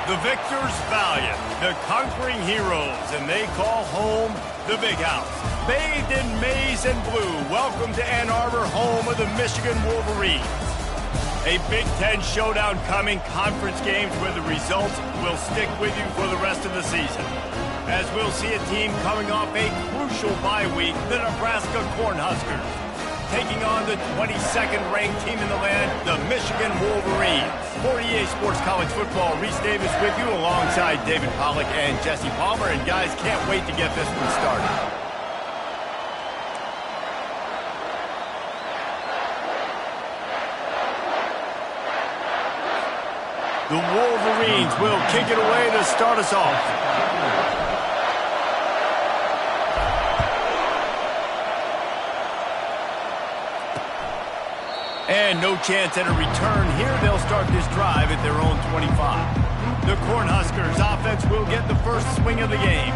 The victors valiant, the conquering heroes, and they call home the Big House. Bathed in maize and blue, welcome to Ann Arbor, home of the Michigan Wolverines. A Big Ten showdown coming, conference games where the results will stick with you for the rest of the season. As we'll see a team coming off a crucial bye week, the Nebraska Cornhuskers, taking on the 22nd ranked team in the land, the Michigan Wolverines. For EA Sports College Football, Reese Davis with you alongside David Pollack and Jesse Palmer. And guys, can't wait to get this one started. The Wolverines will kick it away to start us off. And no chance at a return here. They'll start this drive at their own 25. The Cornhuskers offense will get the first swing of the game.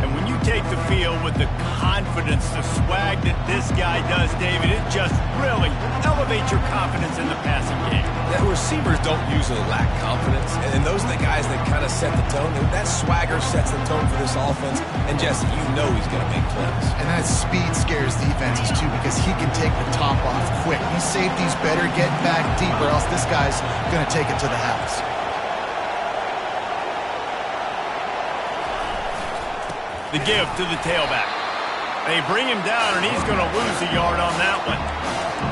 And when you take the field with the confidence, the swag that this guy does, David, it just really elevates your confidence in the passing game. Yeah, receivers don't usually lack confidence, and those are the guys that kind of set the tone. And that swagger sets the tone for this offense, and Jesse, you know he's going to make plays. And that speed scares defenses, too, because he can take the top off quick. These safeties better get back deep, or else this guy's going to take it to the house. The give to the tailback. They bring him down, and he's going to lose a yard on that one.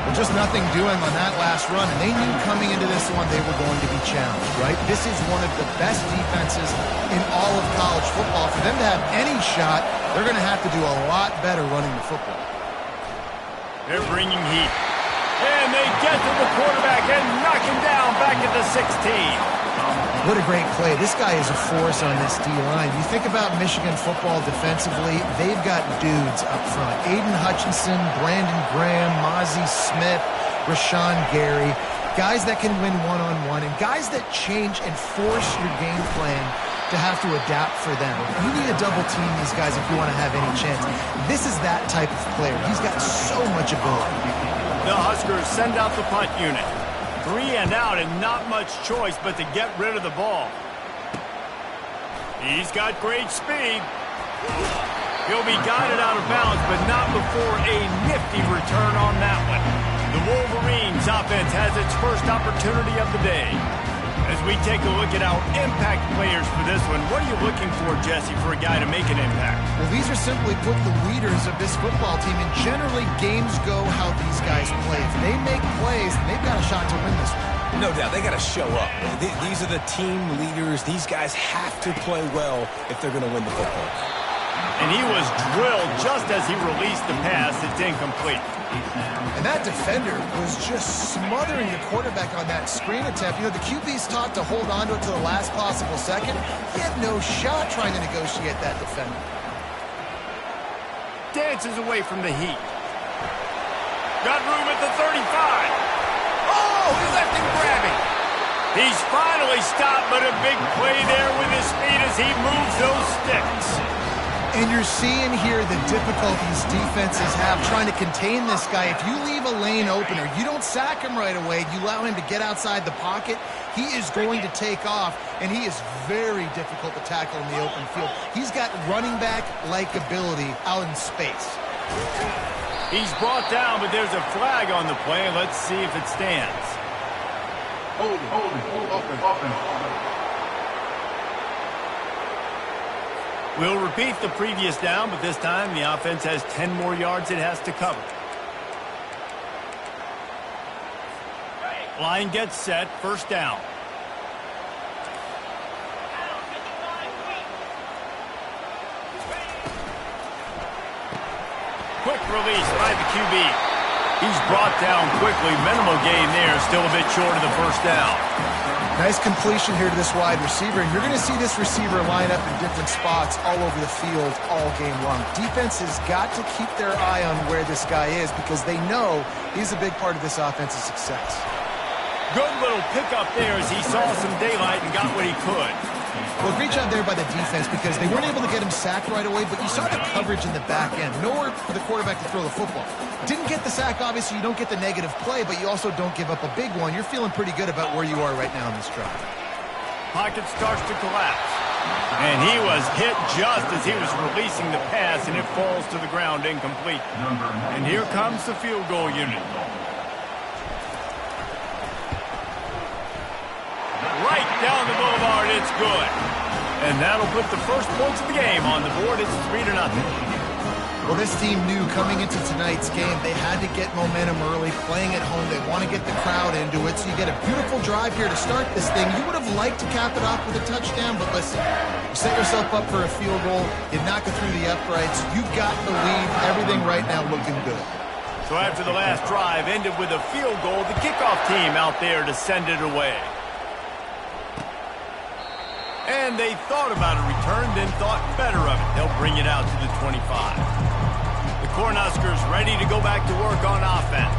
Well, just nothing doing on that last run, and they knew coming into this one they were going to be challenged, right? This is one of the best defenses in all of college football. For them to have any shot, they're going to have to do a lot better running the football. They're bringing heat. And they get to the quarterback and knock him down back at the 16. What a great play. This guy is a force on this D-line. You think about Michigan football defensively, they've got dudes up front. Aiden Hutchinson, Brandon Graham, Mozzie Smith, Rashawn Gary. Guys that can win one-on-one and guys that change and force your game plan to have to adapt for them. You need to double team these guys if you want to have any chance. This is that type of player. He's got so much ability. The Huskers send out the punt unit. 3 and out and not much choice but to get rid of the ball. He's got great speed. He'll be guided out of bounds, but not before a nifty return on that one. The Wolverines offense has its first opportunity of the day. As we take a look at our impact players for this one, what are you looking for, Jesse, for a guy to make an impact? Well, these are simply put the leaders of this football team, and generally games go how these guys play. If they make plays, they've got a shot to win this one. No doubt, they got to show up. These are the team leaders. These guys have to play well if they're going to win the football. And he was drilled just as he released the pass. It's incomplete. And that defender was just smothering the quarterback on that screen attempt. You know, the QB's taught to hold on to it to the last possible second. He had no shot trying to negotiate that defender. Dances away from the heat. Got room at the 35. Oh, he left him grabbing. He's finally stopped, but a big play there with his speed as he moves those sticks. And you're seeing here the difficulties defenses have trying to contain this guy. If you leave a lane open or you don't sack him right away, you allow him to get outside the pocket, he is going to take off, and he is very difficult to tackle in the open field. He's got running back-like ability out in space. He's brought down, but there's a flag on the play. Let's see if it stands. Hold it. We'll repeat the previous down, but this time the offense has 10 more yards it has to cover. Line gets set, first down. Quick release by the QB. He's brought down quickly. Minimal gain there, still a bit short of the first down. Nice completion here to this wide receiver, and you're going to see this receiver line up in different spots all over the field all game long. Defense has got to keep their eye on where this guy is because they know he's a big part of this offense's success. Good little pickup there as he saw some daylight and got what he could. Well, great job there by the defense because they weren't able to get him sacked right away, but you saw the coverage in the back end. Nowhere for the quarterback to throw the football. Didn't get the sack, obviously. You don't get the negative play, but you also don't give up a big one. You're feeling pretty good about where you are right now in this drive. pocket starts to collapse. And he was hit just as he was releasing the pass, and it falls to the ground incomplete. And here comes the field goal unit. Right down the boulevard, it's good. And that'll put the first points of the game on the board. It's 3-0. Well, this team knew coming into tonight's game they had to get momentum early, playing at home. They want to get the crowd into it, so you get a beautiful drive here to start this thing. You would have liked to cap it off with a touchdown, but listen, you set yourself up for a field goal, you knock it through the uprights, you got the lead, everything right now looking good. So after the last drive ended with a field goal, the kickoff team out there to send it away. And they thought about a return, then thought better of it. They'll bring it out to the 25. The Cornhuskers ready to go back to work on offense.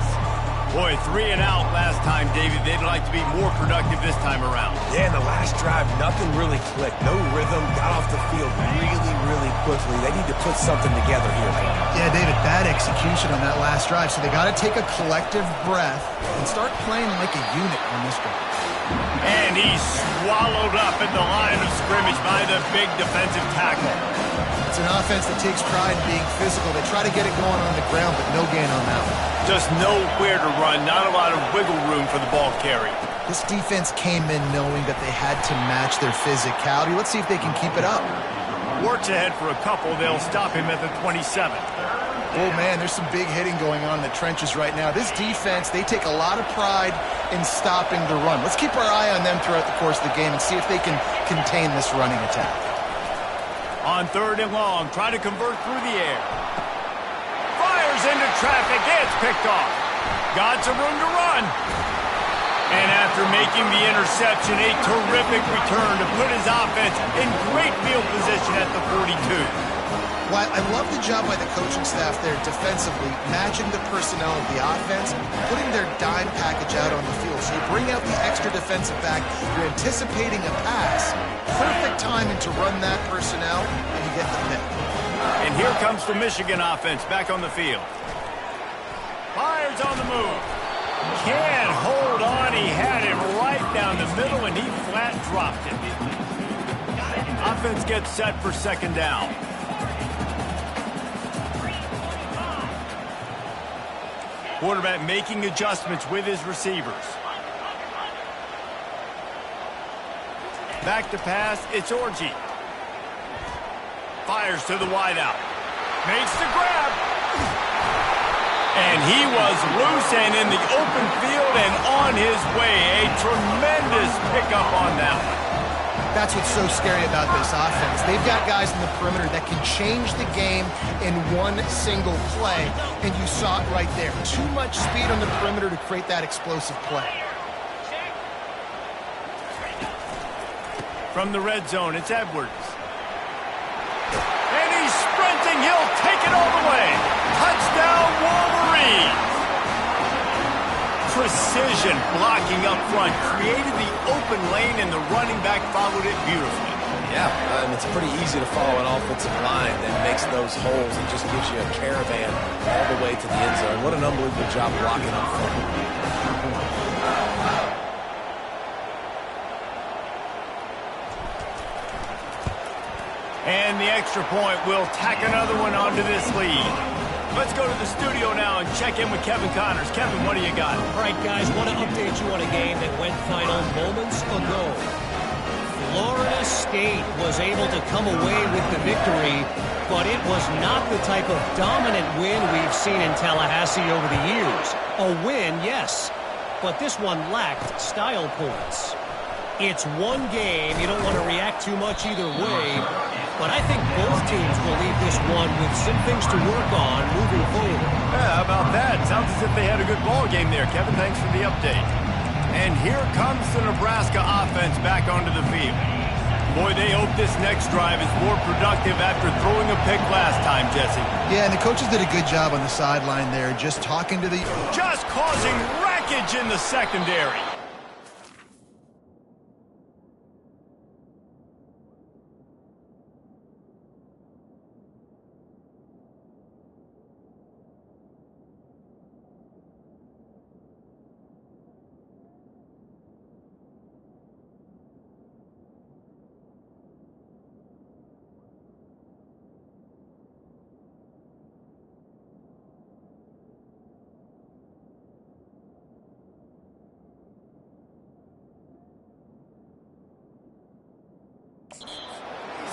Boy, 3 and out last time, David. They'd like to be more productive this time around. Yeah, in the last drive, nothing really clicked. No rhythm, got off the field really quickly. They need to put something together here, man. Yeah, David, bad execution on that last drive, so they got to take a collective breath and start playing like a unit on this drive. And he's swallowed up at the line of scrimmage by the big defensive tackle. It's an offense that takes pride in being physical. They try to get it going on the ground, but no gain on that one. Just nowhere to run, not a lot of wiggle room for the ball carrier. This defense came in knowing that they had to match their physicality. Let's see if they can keep it up. Works ahead for a couple. They'll stop him at the 27. Oh, man, there's some big hitting going on in the trenches right now. This defense, they take a lot of pride in stopping the run. Let's keep our eye on them throughout the course of the game and see if they can contain this running attack. On 3rd and long, try to convert through the air. Fires into traffic. It's picked off. Got some room to run. And after making the interception, a terrific return to put his offense in great field position at the 42. Well, I love the job by the coaching staff there defensively, matching the personnel of the offense, putting their dime package out on the field. So you bring out the extra defensive back, you're anticipating a pass, perfect timing to run that personnel, and you get the pick. And here comes the Michigan offense back on the field. Fires on the move. Can't hold on. He had him right down the middle, and he flat dropped it. Offense gets set for 2nd down. Quarterback making adjustments with his receivers. Back to pass, it's Orji. Fires to the wideout. Makes the grab. And he was loose and in the open field and on his way. A tremendous pickup on that one. That's what's so scary about this offense. They've got guys in the perimeter that can change the game in one single play, and you saw it right there. Too much speed on the perimeter to create that explosive play. From the red zone, it's Edwards. And he's sprinting. He'll take it all the way. Touchdown, Wolverines. Precision blocking up front created the open lane, and the running back followed it beautifully. Yeah, and it's pretty easy to follow an offensive line that makes those holes and just gives you a caravan all the way to the end zone. What an unbelievable job blocking up front. And the extra point will tack another one onto this lead. Let's go to the studio now and check in with Kevin Connors. Kevin, what do you got? All right, guys, want to update you on a game that went final moments ago. Florida State was able to come away with the victory, but it was not the type of dominant win we've seen in Tallahassee over the years. A win, yes, but this one lacked style points. It's one game. You don't want to react too much either way, but I think both teams will leave this one with some things to work on moving forward. Yeah, how about that? Sounds as if they had a good ball game there. Kevin, thanks for the update. And here comes the Nebraska offense back onto the field. Boy, they hope this next drive is more productive after throwing a pick last time, Jesse. Yeah, and the coaches did a good job on the sideline there, just talking to the... Just causing wreckage in the secondary.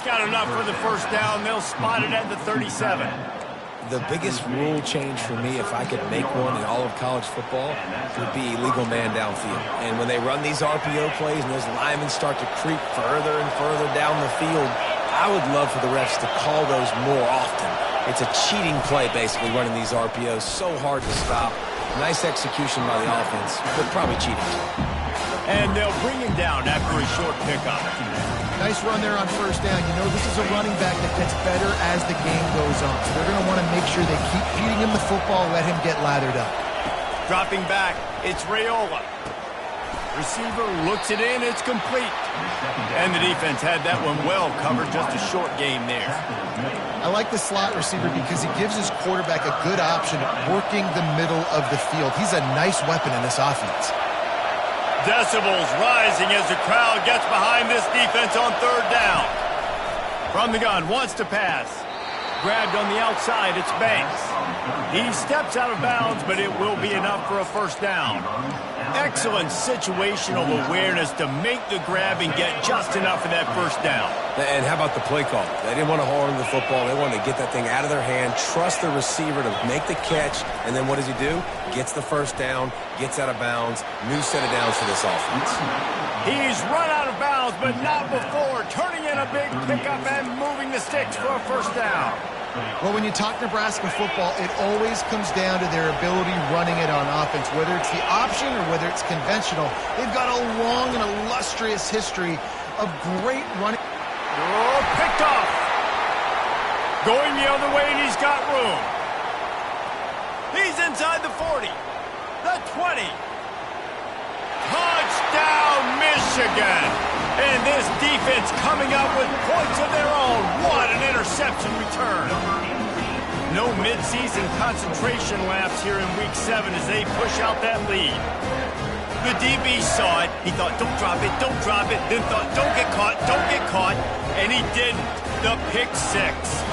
got enough for the first down. They'll spot it at the 37. The biggest rule change for me, if I could make one in all of college football, would be illegal man downfield. And when they run these RPO plays and those linemen start to creep further and further down the field, I would love for the refs to call those more often. It's a cheating play, basically, running these RPOs. So hard to stop. Nice execution by the offense, but probably cheating. And they'll bring him down after a short pickup. Nice run there on first down. You know, this is a running back that gets better as the game goes on. So they're going to want to make sure they keep feeding him the football, let him get lathered up. Dropping back, it's Raiola. Receiver looks it in, it's complete. And the defense had that one well covered, just a short game there. I like the slot receiver because he gives his quarterback a good option working the middle of the field. He's a nice weapon in this offense. Decibels rising as the crowd gets behind this defense on third down. From the gun, wants to pass. Grabbed on the outside, it's Banks. He steps out of bounds, but it will be enough for a first down. Excellent situational awareness to make the grab and get just enough for that first down. And how about the play call? They didn't want to hold on to the football. They wanted to get that thing out of their hand, trust the receiver to make the catch, and then what does he do? Gets the first down, gets out of bounds, new set of downs for this offense. He's run out of bounds, but not before, turning in a big pickup and moving the sticks for a first down. Well, when you talk Nebraska football, it always comes down to their ability running it on offense, whether it's the option or whether it's conventional. They've got a long and illustrious history of great running. Oh, picked off. Going the other way, and he's got room. He's inside the 40, the 20. Touchdown, Michigan. And this defense coming up with points of their own. What an interception return. No midseason concentration laps here in Week 7 as they push out that lead. The DB saw it. He thought, don't drop it, don't drop it. Then thought, don't get caught, don't get caught. And he didn't. The pick six.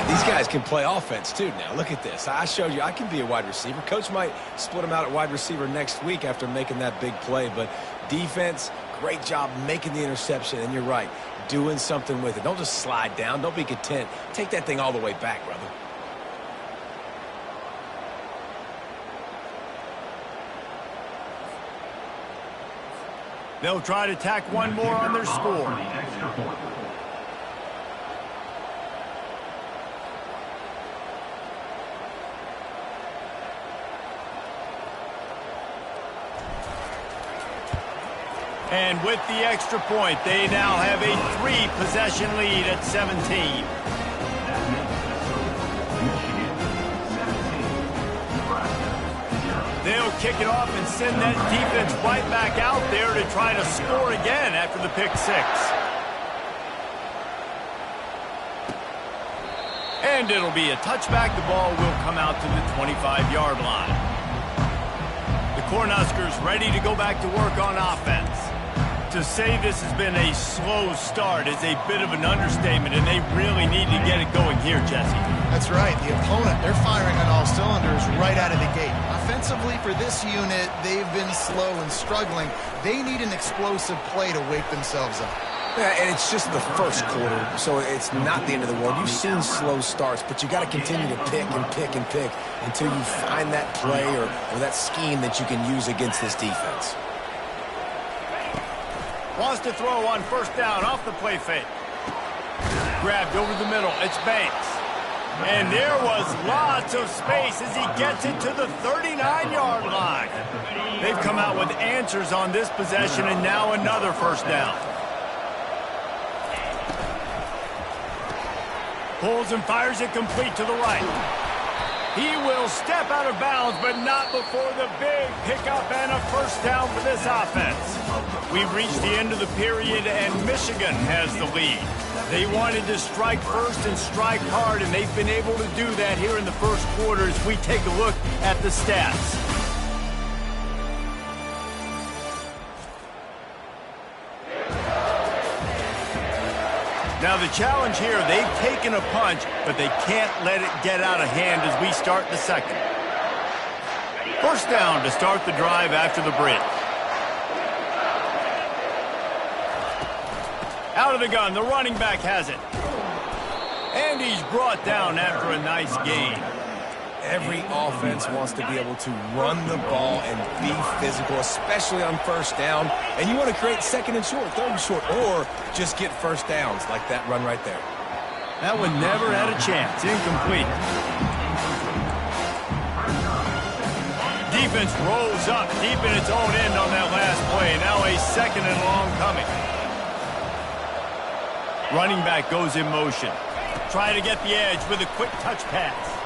These guys can play offense, too, now. Look at this. I showed you I can be a wide receiver. Coach might split him out at wide receiver next week after making that big play. But defense, great job making the interception. And you're right, doing something with it. Don't just slide down. Don't be content. Take that thing all the way back, brother. They'll try to tack one more on their score. And with the extra point, they now have a 3-possession lead at 17. They'll kick it off and send that defense right back out there to try to score again after the pick six. And it'll be a touchback. The ball will come out to the 25-yard line. The Cornhuskers ready to go back to work on offense. To say this has been a slow start is a bit of an understatement, and they really need to get it going here, Jesse. That's right. The opponent, they're firing on all cylinders right out of the gate. Offensively, for this unit, they've been slow and struggling. They need an explosive play to wake themselves up. Yeah, and it's just the first quarter, so it's not the end of the world. You've seen slow starts, but you got to continue to pick and pick and pick until you find that play or that scheme that you can use against this defense. Wants to throw on first down off the play fake. Grabbed over the middle. It's Banks. And there was lots of space as he gets it to the 39-yard line. They've come out with answers on this possession, and now another first down. Pulls and fires it complete to the right. He will step out of bounds, but not before the big pickup and a first down for this offense. We've reached the end of the period, and Michigan has the lead. They wanted to strike first and strike hard, and they've been able to do that here in the first quarter as we take a look at the stats. Now the challenge here, they've taken a punch, but they can't let it get out of hand as we start the second. First down to start the drive after the bridge. Out of the gun, the running back has it. And he's brought down after a nice gain. Every offense wants to be able to run the ball and be physical, especially on first down. And you want to create second and short, third and short, or just get first downs like that run right there. That one never had a chance. Incomplete. Defense rolls up deep in its own end on that last play. Now a second and long coming. Running back goes in motion. Try to get the edge with a quick touch pass.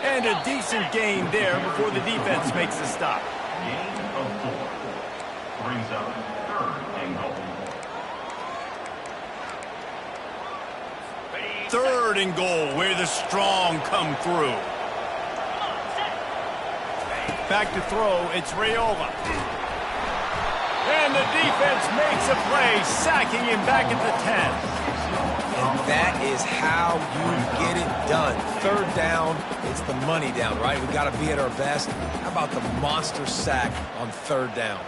And a decent gain there before the defense makes the stop. Gain of 4. Brings up 3rd and goal. 3rd and goal, where the strong come through. Back to throw, it's Raiola. And the defense makes a play, sacking him back at the 10. And that is how you get it done. 3rd down, it's the money down, right? We've got to be at our best. How about the monster sack on 3rd down?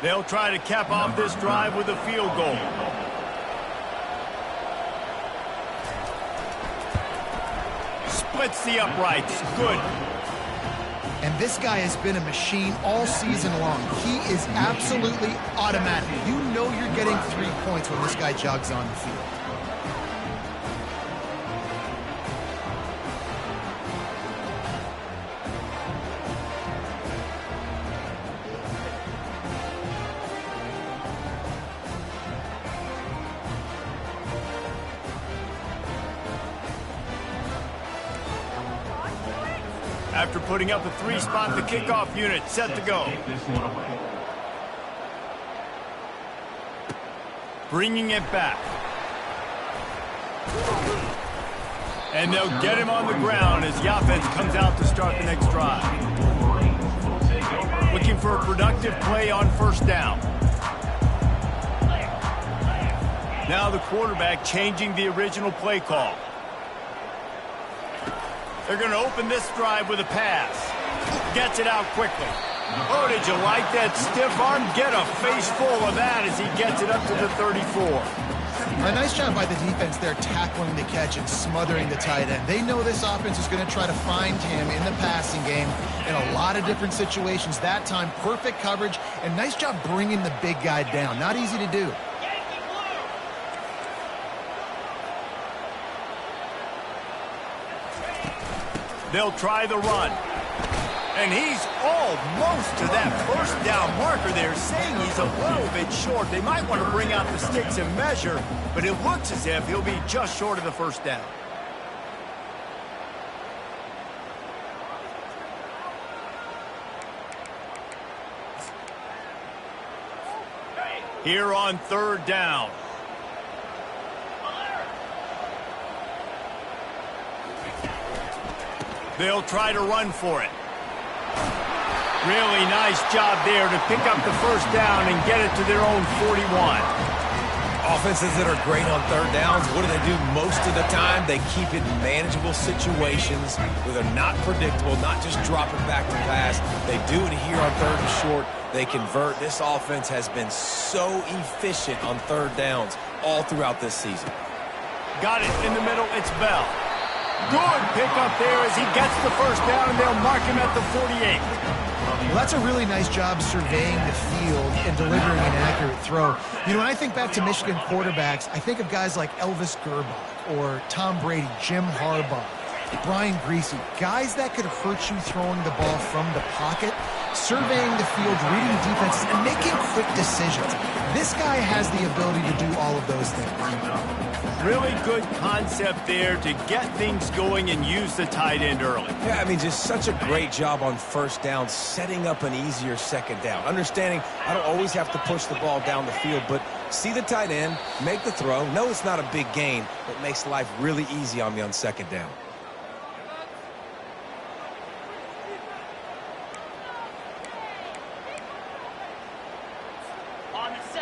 They'll try to cap off this drive with a field goal. Splits the uprights. Good. And this guy has been a machine all season long. He is absolutely automatic. You know you're getting 3 points when this guy jogs on the field. After putting up a 3-spot, the kickoff unit set to go. Bringing it back. And they'll get him on the ground as the offense comes out to start the next drive. Looking for a productive play on 1st down. Now the quarterback changing the original play call. They're going to open this drive with a pass. Gets it out quickly. Oh, did you like that stiff arm? Get a face full of that as he gets it up to the 34. A nice job by the defense there tackling the catch and smothering the tight end. They know this offense is going to try to find him in the passing game in a lot of different situations. That time, perfect coverage, and nice job bringing the big guy down. Not easy to do. They'll try the run. And he's almost to that 1st down marker there, saying he's a little bit short. They might want to bring out the sticks and measure, but it looks as if he'll be just short of the 1st down. Here on 3rd down. They'll try to run for it. Really nice job there to pick up the 1st down and get it to their own 41. Offenses that are great on 3rd downs, what do? Most of the time, they keep it in manageable situations where they're not predictable, not just drop it back to pass. They do it here on 3rd and short. They convert. This offense has been so efficient on 3rd downs all throughout this season. Got it in the middle. It's Bell. Good pickup there as he gets the 1st down, and they'll mark him at the 48. Well, that's a really nice job surveying the field and delivering an accurate throw. You know, when I think back to Michigan quarterbacks, I think of guys like Elvis Gerbach or Tom Brady, Jim Harbaugh, Brian Greasy, guys that could hurt you throwing the ball from the pocket, surveying the field, reading defenses, and making quick decisions. This guy has the ability to do all of those things. Really good concept there to get things going and use the tight end early. Yeah, I mean, just such a great job on 1st down, setting up an easier 2nd down. Understanding I don't always have to push the ball down the field, but see the tight end, make the throw. No, it's not a big gain, but makes life really easy on me on 2nd down.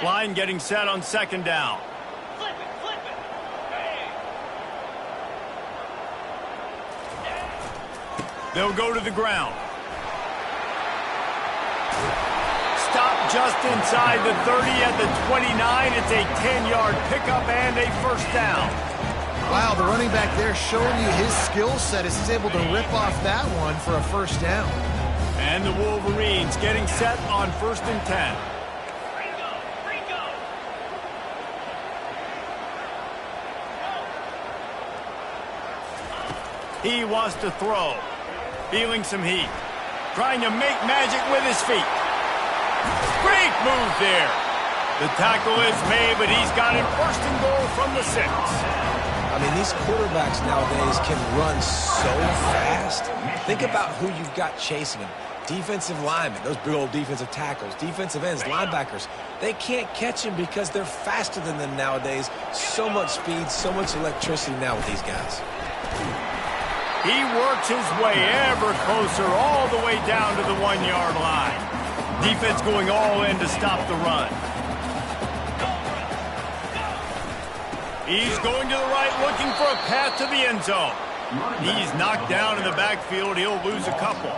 Line getting set on 2nd down. They'll go to the ground. Stop just inside the 30 at the 29. It's a 10-yard pickup and a first down. Wow, the running back there showing you his skill set as he's able to rip off that one for a first down. And the Wolverines getting set on 1st and 10. He wants to throw. Feeling some heat. Trying to make magic with his feet. Great move there. The tackle is made, but he's got it 1st and goal from the 6. I mean, these quarterbacks nowadays can run so fast. Think about who you've got chasing them. Defensive linemen, those big old defensive tackles, defensive ends, linebackers. They can't catch him because they're faster than them nowadays. So much speed, so much electricity now with these guys. He works his way ever closer all the way down to the 1-yard line. Defense going all in to stop the run. He's going to the right, looking for a path to the end zone. He's knocked down in the backfield. He'll lose a couple.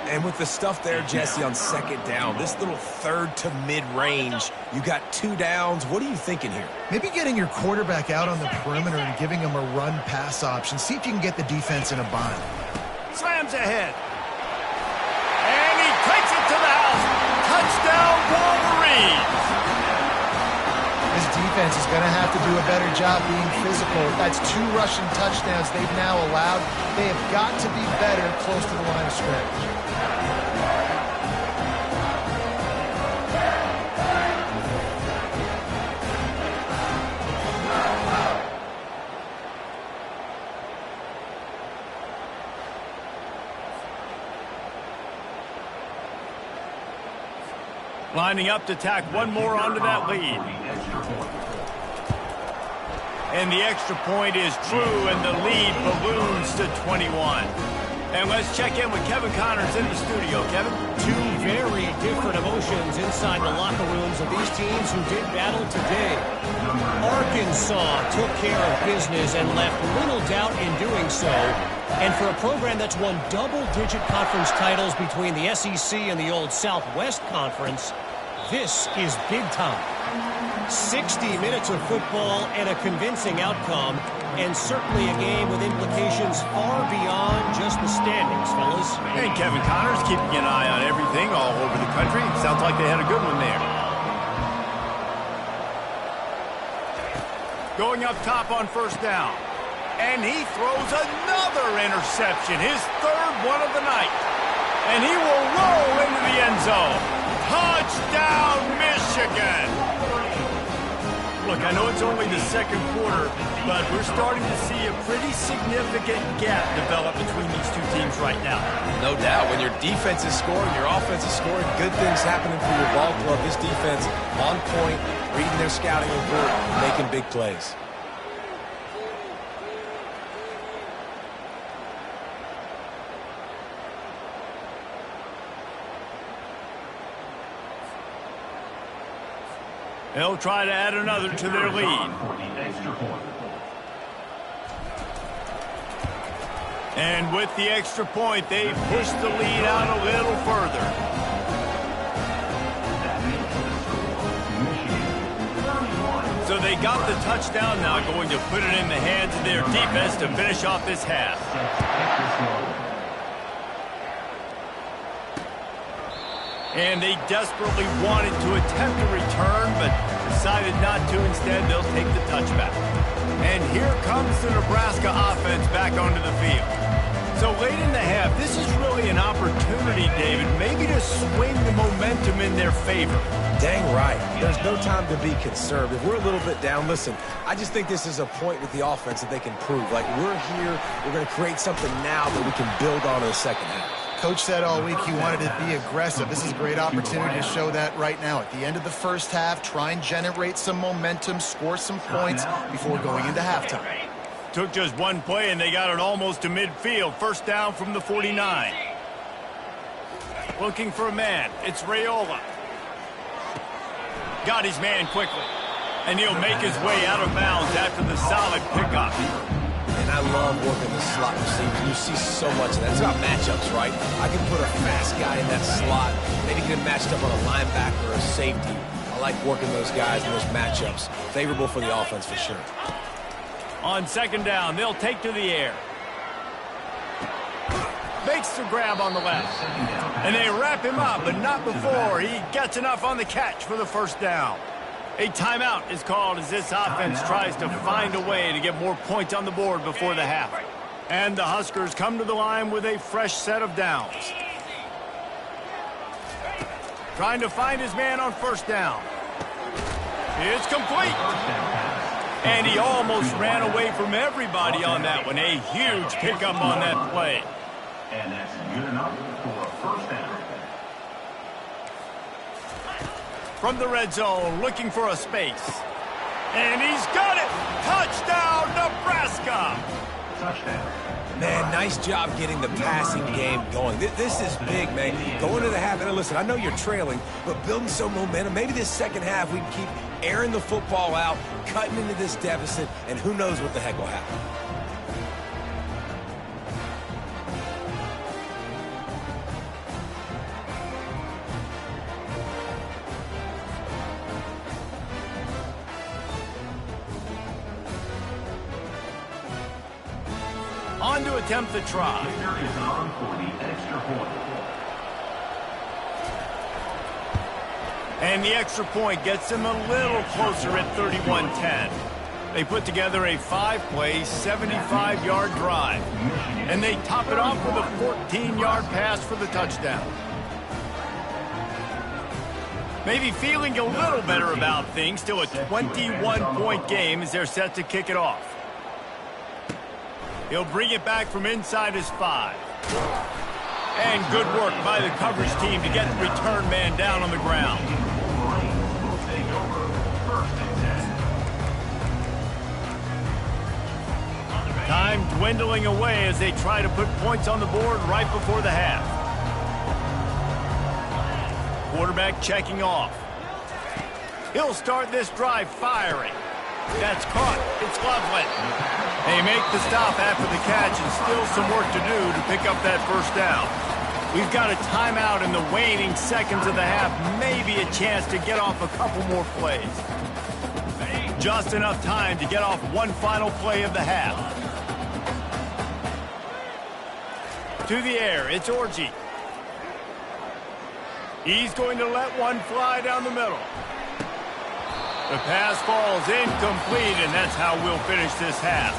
And with the stuff there, Jesse, on 2nd down, this little 3rd to mid-range, you got 2 downs. What are you thinking here? Maybe getting your quarterback out on the perimeter and giving him a run-pass option. See if you can get the defense in a bind. Slams ahead. And he takes it to the house. Touchdown, Wolverines. This defense is going to have to do a better job being physical. That's 2 rushing touchdowns they've now allowed. They have got to be better close to the line of scrimmage. Lining up to tack one more onto that lead. And the extra point is true, and the lead balloons to 21. And let's check in with Kevin Connors in the studio. Kevin? 2 very different emotions inside the locker rooms of these teams who did battle today. Arkansas took care of business and left little doubt in doing so. And for a program that's won double-digit conference titles between the SEC and the old Southwest Conference, this is big time. 60 minutes of football and a convincing outcome, and certainly a game with implications far beyond just the standings, fellas. And Kevin Connors keeping an eye on everything all over the country. Sounds like they had a good one there. Going up top on 1st down. And he throws another interception, his 3rd one of the night. And he will roll into the end zone. Touchdown, Michigan! Look, I know it's only the 2nd quarter, but we're starting to see a pretty significant gap develop between these 2 teams right now. No doubt. When your defense is scoring, your offense is scoring, good things happening for your ball club. This defense on point, reading their scouting report, making big plays. They'll try to add another to their lead. And with the extra point, they push the lead out a little further. So they got the touchdown now, going to put it in the hands of their defense to finish off this half. And they desperately wanted to attempt a return, but decided not to. Instead, they'll take the touchback. And here comes the Nebraska offense back onto the field. So late in the half, this is really an opportunity, David, maybe to swing the momentum in their favor. Dang right. There's no time to be conservative. We're a little bit down. Listen, I just think this is a point with the offense that they can prove. Like, we're here, we're going to create something now that we can build on in the second half. Coach said all week he wanted to be aggressive. This is a great opportunity to show that right now. At the end of the first half, try and generate some momentum, score some points before going into halftime. Took just one play, and they got it almost to midfield. First down from the 49. Looking for a man. It's Raiola. Got his man quickly. And he'll make his way out of bounds after the solid pickup. And and I love working the slot receiver. You see so much of that. It's about matchups, right? I can put a fast guy in that slot, maybe get him matched up on a linebacker or a safety. I like working those guys in those matchups. Favorable for the offense for sure. On second down, they'll take to the air. Makes the grab on the left. And they wrap him up, but not before he gets enough on the catch for the first down. A timeout is called as this offense tries to find a way to get more points on the board before the half. And the Huskers come to the line with a fresh set of downs. Trying to find his man on first down. It's complete. And he almost ran away from everybody on that one. A huge pickup on that play. And that's good enough for a first down. From the red zone, looking for a space. And he's got it! Touchdown, Nebraska! Touchdown. Man, nice job getting the passing game going. This is big, man. Going to the half, and listen, I know you're trailing, but building some momentum. Maybe this second half we can keep airing the football out, cutting into this deficit, and who knows what the heck will happen. On to attempt the try. Victor is on for the extra point. And the extra point gets them a little closer at 31-10. They put together a 5-play, 75-yard drive. And they top it off with a 14-yard pass for the touchdown. Maybe feeling a little better about things. Still a 21-point game as they're set to kick it off. He'll bring it back from inside his 5. And good work by the coverage team to get the return man down on the ground. Time dwindling away as they try to put points on the board right before the half. Quarterback checking off. He'll start this drive firing. That's caught. It's Loveland. They make the stop after the catch and still some work to do to pick up that first down. We've got a timeout in the waning seconds of the half. Maybe a chance to get off a couple more plays. Just enough time to get off one final play of the half. To the air, it's Orji. He's going to let one fly down the middle. The pass falls incomplete, and that's how we'll finish this half.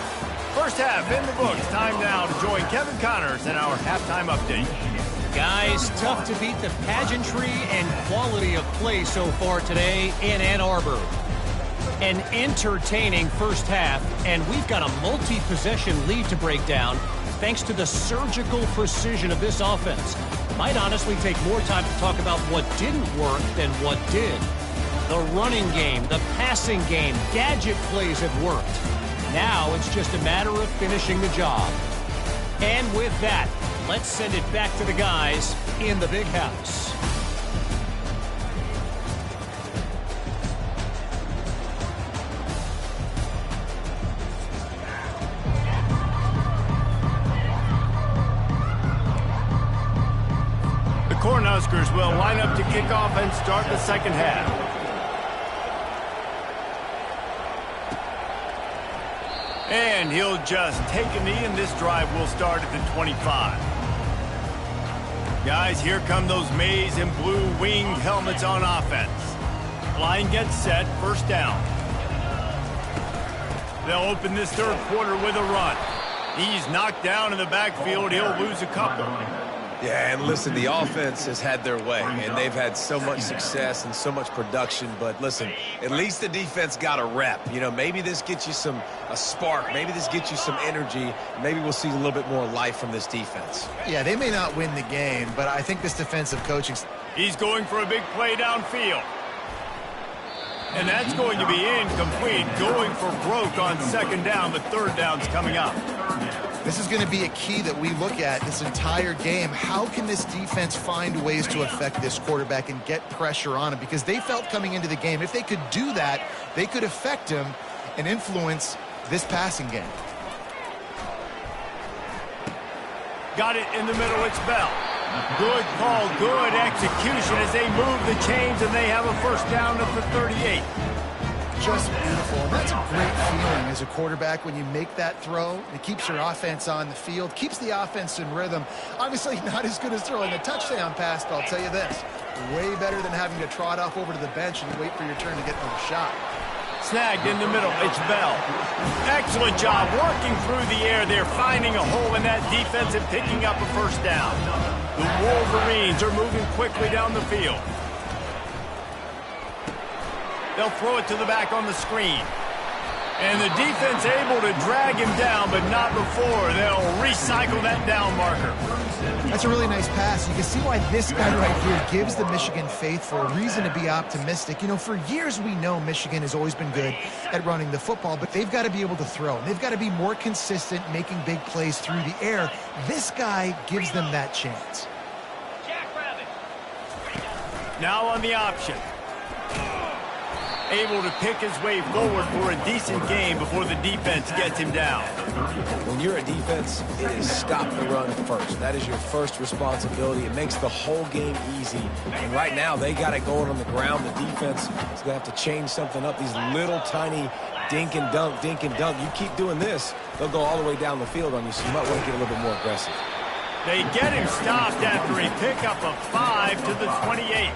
First half in the books. Time now to join Kevin Connors in our halftime update. Guys, tough to beat the pageantry and quality of play so far today in Ann Arbor. An entertaining first half, and we've got a multi-possession lead to break down thanks to the surgical precision of this offense. Might honestly take more time to talk about what didn't work than what did. The running game, the passing game, gadget plays have worked. Now it's just a matter of finishing the job. And with that, let's send it back to the guys in the big house. The Cornhuskers will line up to kick off and start the second half. And he'll just take a knee, and this drive will start at the 25. Guys, here come those maize and blue winged helmets on offense. Line gets set, first down. They'll open this third quarter with a run. He's knocked down in the backfield. He'll lose a couple. Yeah, and listen, the offense has had their way, and they've had so much success and so much production. But listen, at least the defense got a rep. You know, maybe this gets you a spark. Maybe this gets you some energy. Maybe we'll see a little bit more life from this defense. Yeah, they may not win the game, but I think this defensive coaching... He's going for a big play downfield. And that's going to be incomplete. Going for broke on second down. The third down's coming up. This is going to be a key that we look at this entire game. How can this defense find ways to affect this quarterback and get pressure on him? Because they felt coming into the game, if they could do that, they could affect him and influence this passing game. Got it in the middle. It's Bell. Good call, good execution as they move the chains, and they have a first down at the 38. Just beautiful. And that's a great feeling as a quarterback when you make that throw. It keeps your offense on the field, keeps the offense in rhythm. Obviously not as good as throwing a touchdown pass, but I'll tell you this, way better than having to trot off over to the bench and wait for your turn to get another shot. Snagged in the middle. It's Bell. Excellent job working through the air. They're finding a hole in that defense and picking up a first down. The Wolverines are moving quickly down the field. They'll throw it to the back on the screen. And the defense able to drag him down, but not before. They'll recycle that down marker. That's a really nice pass. You can see why this guy right here gives the Michigan faithful a reason to be optimistic. You know, for years we know Michigan has always been good at running the football, but they've got to be able to throw. And they've got to be more consistent making big plays through the air. This guy gives them that chance. Now on the option. Able to pick his way forward for a decent game before the defense gets him down. When you're a defense, it is stop the run first. That is your first responsibility. It makes the whole game easy. And right now, they got it going on the ground. The defense is going to have to change something up. These little tiny dink and dunk, dink and dunk. You keep doing this, they'll go all the way down the field on you, so you might want to get a little bit more aggressive. They get him stopped after he picked up a 5 to the 28.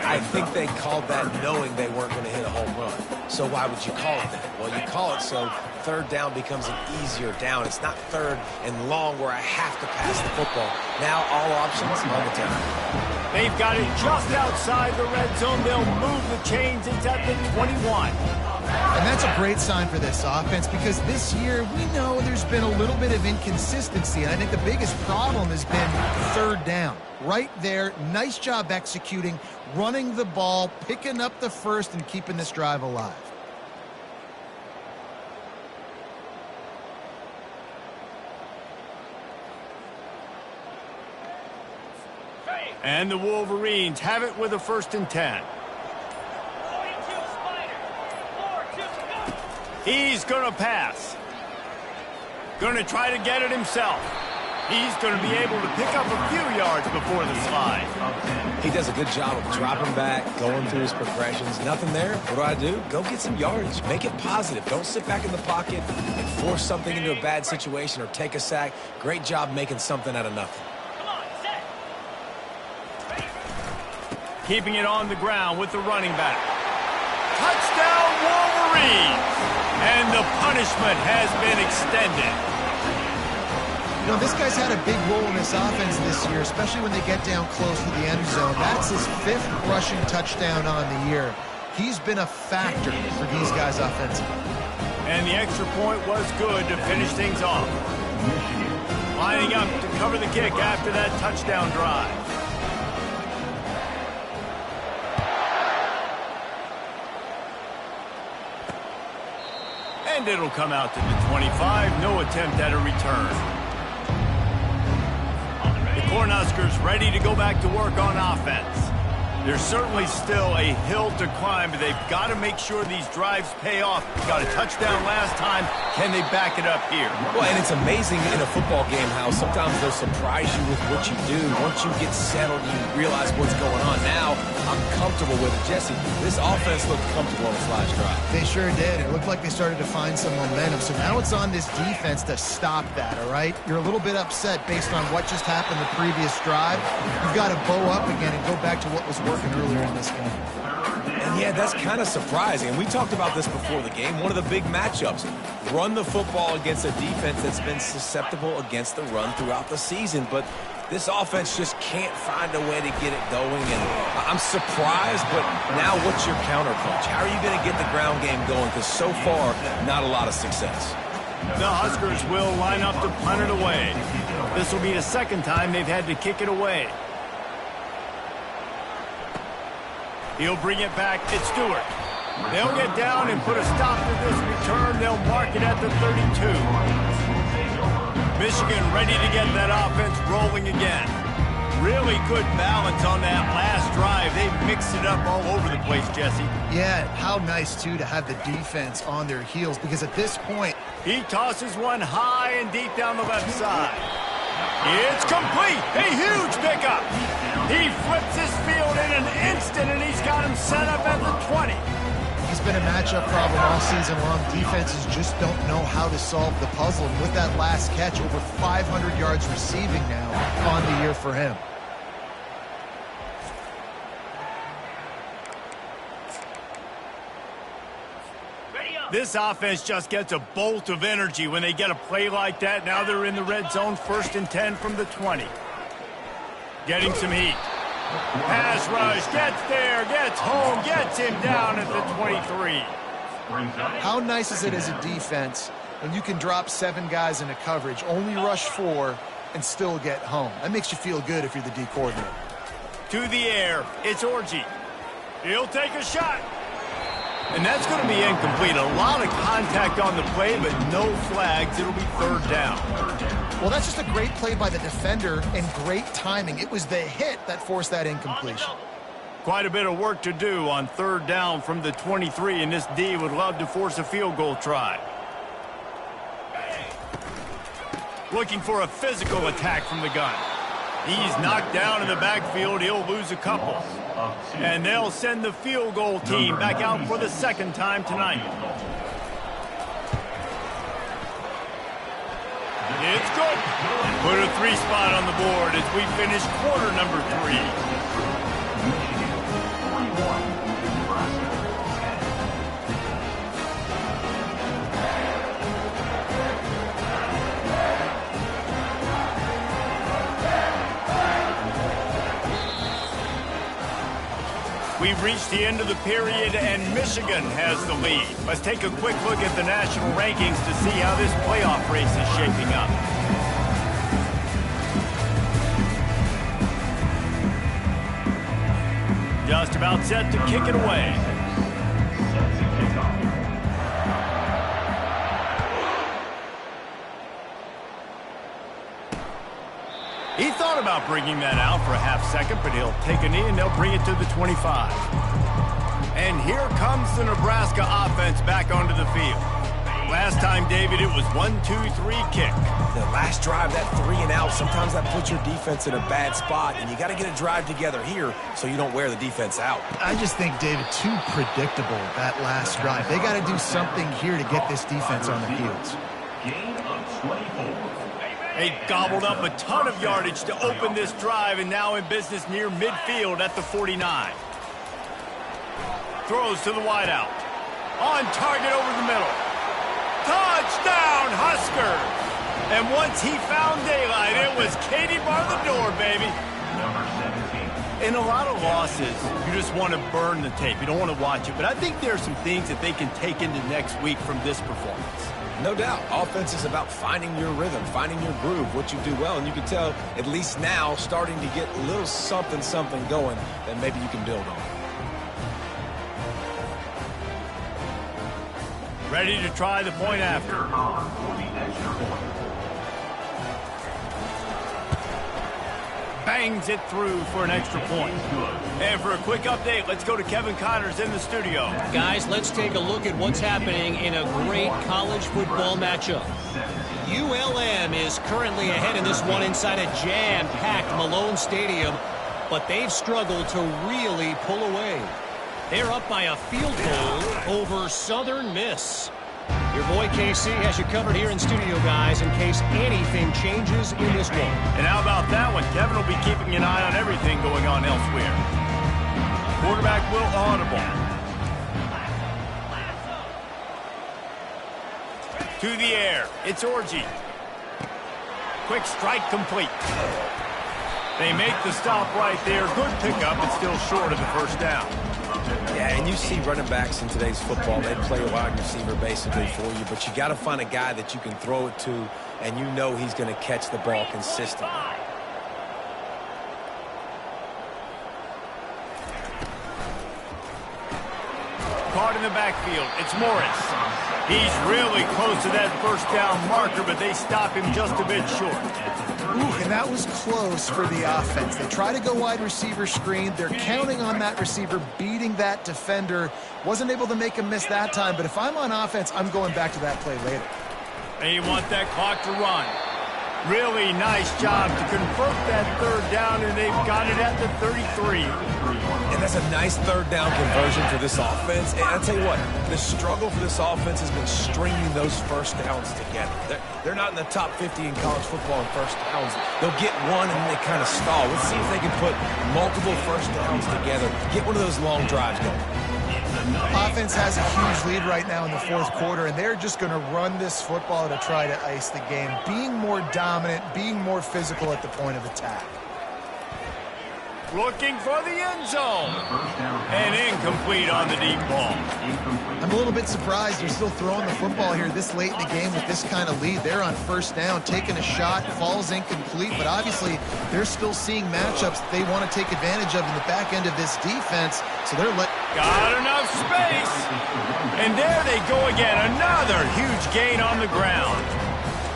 I think they called that knowing they weren't going to hit a home run. So why would you call it that? Well, you call it so third down becomes an easier down. It's not third and long where I have to pass the football. Now all options on the table. They've got it just outside the red zone. They'll move the chains. It's at the 21. And that's a great sign for this offense because this year we know there's been a little bit of inconsistency. And I think the biggest problem has been third down. Right there, nice job executing, running the ball, picking up the first, and keeping this drive alive. And the Wolverines have it with a 1st and 10. He's going to pass. Going to try to get it himself. He's going to be able to pick up a few yards before the slide. He does a good job of dropping back, going through his progressions. Nothing there. What do? Go get some yardage. Make it positive. Don't sit back in the pocket and force something into a bad situation or take a sack. Great job making something out of nothing. Keeping it on the ground with the running back. Touchdown, Wolverines! And the punishment has been extended. You know, this guy's had a big role in this offense this year, especially when they get down close to the end zone. That's his 5th rushing touchdown on the year. He's been a factor for these guys offensively. And the extra point was good to finish things off. Lining up to cover the kick after that touchdown drive. And it'll come out to the 25. No attempt at a return. The Cornhuskers ready to go back to work on offense. There's certainly still a hill to climb, but they've got to make sure these drives pay off. Got a touchdown last time. Can they back it up here? Well, and it's amazing in a football game how sometimes they'll surprise you with what you do. Once you get settled, you realize what's going on. Now, I'm comfortable with it. Jesse, this offense looked comfortable on this last drive. They sure did. It looked like they started to find some momentum. So now it's on this defense to stop that, all right? You're a little bit upset based on what just happened the previous drive. You've got to bow up again and go back to what was working earlier in this game. And yeah, that's kind of surprising. And we talked about this before the game. One of the big matchups. Run the football against a defense that's been susceptible against the run throughout the season. But this offense just can't find a way to get it going. And I'm surprised, but now what's your counterpunch? How are you going to get the ground game going? Because so far, not a lot of success. The Huskers will line up to punt it away. This will be the 2nd time they've had to kick it away. He'll bring it back. It's Stewart. They'll get down and put a stop to this return. They'll mark it at the 32. Michigan ready to get that offense rolling again. Really good balance on that last drive. They mixed it up all over the place, Jesse. Yeah, how nice, too, to have the defense on their heels because at this point, he tosses one high and deep down the left side. It's complete. A huge pickup. He flips his field in an instant, and he's got him set up at the 20. He's been a matchup problem all season long. Defenses just don't know how to solve the puzzle. And with that last catch, over 500 yards receiving now on the year for him. This offense just gets a bolt of energy when they get a play like that. Now they're in the red zone, 1st and 10 from the 20. Getting some heat. Pass rush, gets there, gets home, gets him down at the 23. How nice is it as a defense when you can drop 7 guys in a coverage, only rush 4, and still get home? That makes you feel good if you're the D coordinator. To the air, it's Orji. He'll take a shot. And that's going to be incomplete. A lot of contact on the play, but no flags. It'll be 3rd down. Well, that's just a great play by the defender and great timing. It was the hit that forced that incompletion. Quite a bit of work to do on 3rd down from the 23, and this D would love to force a field goal try. Looking for a physical attack from the gun. He's knocked down in the backfield. He'll lose a couple. And they'll send the field goal team back out for the 2nd time tonight. It's good. Put a 3 spot on the board as we finish quarter number 3. We've reached the end of the period, and Michigan has the lead. Let's take a quick look at the national rankings to see how this playoff race is shaping up. Just about set to kick it away. He thought about bringing that out for a half second, but he'll take a knee and they'll bring it to the 25. And here comes the Nebraska offense back onto the field. Last time, David, it was 1-2-3 kick. The last drive, that 3 and out, sometimes that puts your defense in a bad spot, and you got to get a drive together here so you don't wear the defense out. I just think, David, too predictable, that last drive. They got to do something here to get this defense on their heels. Gain of 24. They gobbled up a ton of yardage to open this drive, and now in business near midfield at the 49. Throws to the wideout. On target over the middle. Touchdown, Huskers! And once he found daylight, it was Katie bar the door, baby. Number 17. In a lot of losses, you just want to burn the tape. You don't want to watch it. But I think there are some things that they can take into next week from this performance. No doubt. Offense is about finding your rhythm, finding your groove, what you do well. And you can tell, at least now, starting to get a little something going that maybe you can build on. Ready to try the point after. On for the extra point. Bangs it through for an extra point. And for a quick update, let's go to Kevin Connors in the studio. Guys, let's take a look at what's happening in a great college football matchup. ULM is currently ahead in this one inside a jam-packed Malone Stadium, but they've struggled to really pull away. They're up by a field goal over Southern Miss. Your boy KC has you covered here in studio, guys, in case anything changes in this one. And how about that one? Kevin will be keeping an eye on everything going on elsewhere. Quarterback will audible. To the air. It's Orji. Quick strike complete. They make the stop right there. Good pickup, but still short of the 1st down. Yeah, and you see running backs in today's football, they play a wide receiver basically for you, but you got to find a guy that you can throw it to, and you know he's going to catch the ball consistently. Caught in the backfield, it's Morris. He's really close to that 1st down marker, but they stop him just a bit short. Ooh, and that was close for the offense. They try to go wide receiver screen. They're counting on that receiver beating that defender. Wasn't able to make a miss that time, but if I'm on offense, I'm going back to that play later. They want that clock to run. Really nice job to convert that third down, and they've got it at the 33. And that's a nice third down conversion for this offense. And I'll tell you what, the struggle for this offense has been stringing those first downs together. They're not in the top 50 in college football in first downs. They'll get one and then they kind of stall. Let's see if they can put multiple first downs together, get one of those long drives going. Offense has a huge lead right now in the fourth quarter, and they're just going to run this football to try to ice the game, being more dominant, being more physical at the point of attack. Looking for the end zone. And incomplete on the deep ball. I'm a little bit surprised they're still throwing the football here this late in the game with this kind of lead. They're on first down, taking a shot, falls incomplete, but obviously they're still seeing matchups that they want to take advantage of in the back end of this defense, so they're got enough space. And there they go again. Another huge gain on the ground.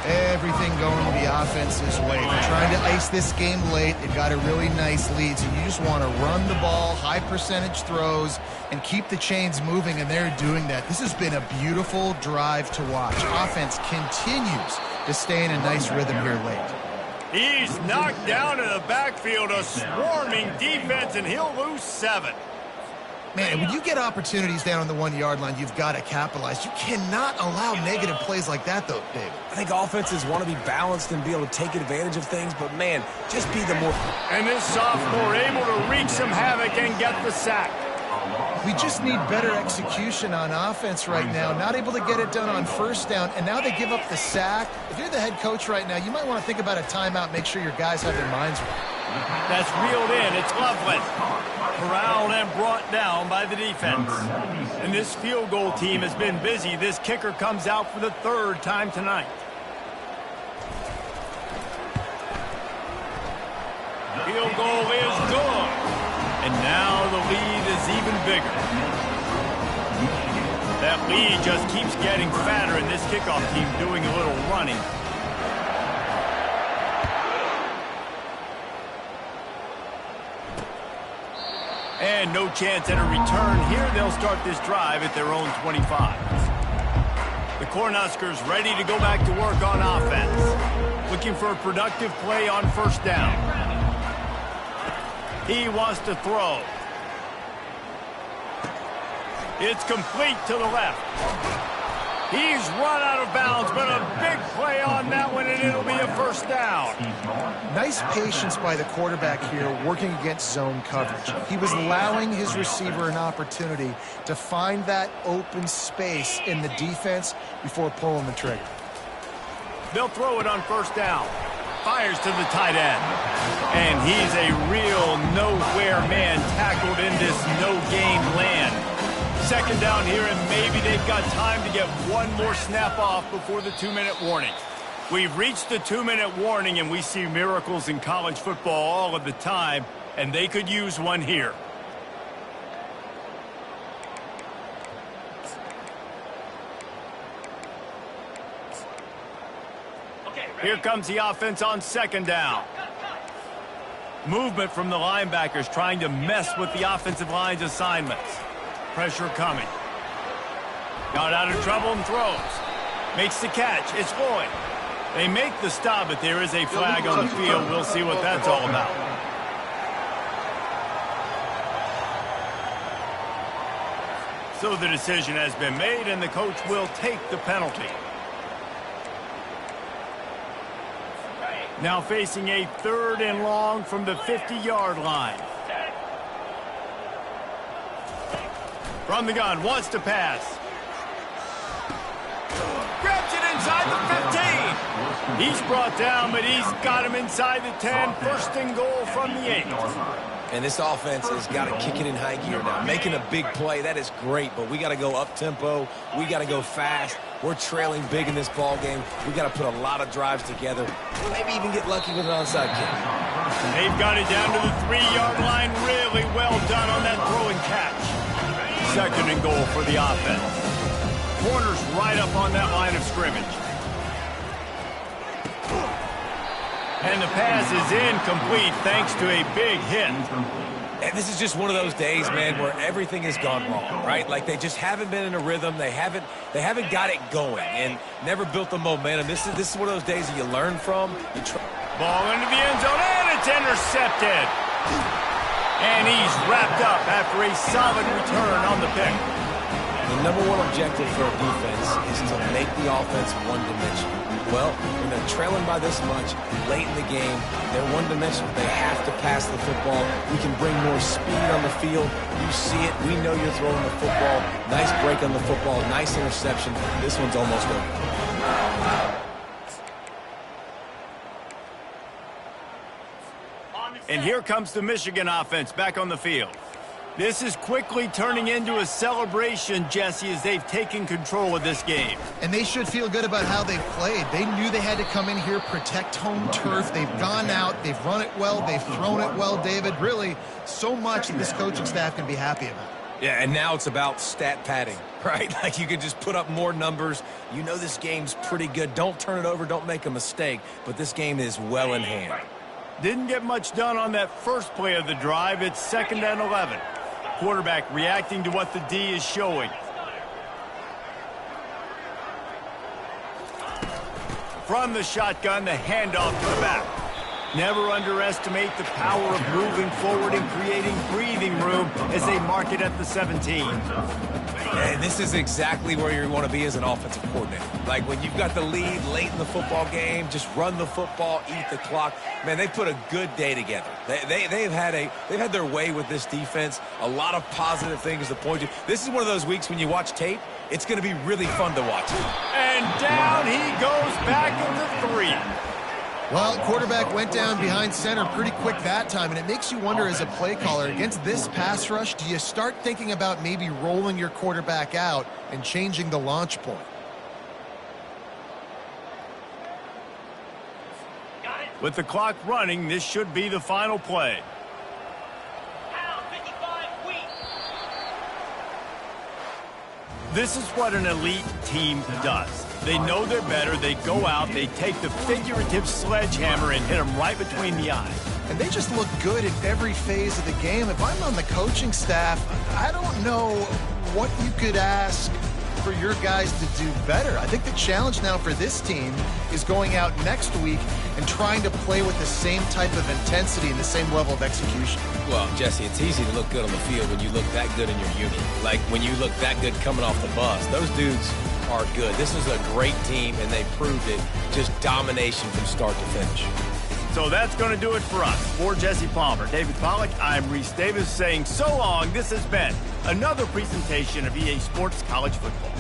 Everything going to the offense's way. They're trying to ice this game late. They've got a really nice lead, so you just want to run the ball, high percentage throws, and keep the chains moving, and they're doing that. This has been a beautiful drive to watch. Offense continues to stay in a nice rhythm here late. He's knocked down in the backfield, a swarming defense, and he'll lose 7. Man, when you get opportunities down on the 1-yard line, you've got to capitalize. You cannot allow negative plays like that, though, David. I think offenses want to be balanced and be able to take advantage of things, but, man, just be the more... And this sophomore able to wreak some havoc and get the sack. We just need better execution on offense right now. Not able to get it done on first down, and now they give up the sack. If you're the head coach right now, you might want to think about a timeout, make sure your guys have their minds right. That's reeled in. It's Loveland. Corralled and brought down by the defense. And this field goal team has been busy. This kicker comes out for the 3rd time tonight. Field goal is good. And now the lead is even bigger. That lead just keeps getting fatter, and this kickoff team doing a little running. And no chance at a return here. They'll start this drive at their own 25. The Cornhuskers ready to go back to work on offense. Looking for a productive play on first down. He wants to throw. It's complete to the left. He's run out of bounds, but a big play on that one, and it'll be a first down. Nice patience by the quarterback here working against zone coverage. He was allowing his receiver an opportunity to find that open space in the defense before pulling the trigger. They'll throw it on first down. Fires to the tight end. And he's a real nowhere man tackled in this no-gain land. Second down here, and maybe they've got time to get one more snap off before the 2-minute warning. We've reached the 2-minute warning, and we see miracles in college football all of the time, and they could use one here. Here comes the offense on second down. Movement from the linebackers trying to mess with the offensive line's assignments. Pressure coming. Got out of trouble and throws. Makes the catch. It's Floyd. They make the stop, but there is a flag on the field. We'll see what that's all about. So the decision has been made, and the coach will take the penalty. Now facing a 3rd and long from the 50-yard line. From the gun, wants to pass. Grabs it inside the 15. He's brought down, but he's got him inside the 10. First and goal from the 8. And this offense has got to kick it in high gear now. Making a big play, that is great, but we got to go up-tempo. We got to go fast. We're trailing big in this ball game. We got to put a lot of drives together. Maybe even get lucky with an onside kick. They've got it down to the 3-yard line. Really well done on that throw and catch. Second and goal for the offense. Corners right up on that line of scrimmage. And the pass is incomplete thanks to a big hit. And this is just one of those days, man, where everything has gone wrong, right? Like they just haven't been in a rhythm. They haven't got it going and never built the momentum. This is one of those days that you learn from. Ball into the end zone, and it's intercepted. And he's wrapped up after a solid return on the pick. The number one objective for a defense is to make the offense one-dimensional. Well, when they're trailing by this much late in the game, they're one-dimensional. They have to pass the football. We can bring more speed on the field. You see it. We know you're throwing the football. Nice break on the football. Nice interception. This one's almost over. And here comes the Michigan offense back on the field. This is quickly turning into a celebration, Jesse, as they've taken control of this game. And they should feel good about how they've played. They knew they had to come in here, protect home turf. They've gone out, they've run it well, they've thrown it well, David. Really, so much that this coaching staff can be happy about. Yeah, and now it's about stat padding, right? Like you can just put up more numbers. You know this game's pretty good. Don't turn it over, don't make a mistake. But this game is well in hand. Didn't get much done on that first play of the drive. It's 2nd and 11. Quarterback reacting to what the D is showing. From the shotgun, the handoff to the back. Never underestimate the power of moving forward and creating breathing room as they mark it at the 17. And this is exactly where you want to be as an offensive coordinator. Like when you've got the lead late in the football game, just run the football, eat the clock. Man, they put a good day together. They've had their way with this defense. A lot of positive things to point to. This is one of those weeks when you watch tape, it's going to be really fun to watch. And down he goes back into 3. Well, quarterback went down behind center pretty quick that time, and it makes you wonder as a play caller, against this pass rush, do you start thinking about maybe rolling your quarterback out and changing the launch point? With the clock running, this should be the final play. This is what an elite team does. They know they're better. They go out, they take the figurative sledgehammer and hit them right between the eyes. And they just look good in every phase of the game. If I'm on the coaching staff, I don't know what you could ask for your guys to do better. I think the challenge now for this team is going out next week and trying to play with the same type of intensity and the same level of execution. Well, Jesse, it's easy to look good on the field when you look that good in your unit. Like when you look that good coming off the bus. Those dudes are good. This is a great team, and they proved it. Just domination from start to finish. So that's going to do it for us. For Jesse Palmer, David Pollack, I'm Reese Davis saying so long. This has been another presentation of EA Sports College Football.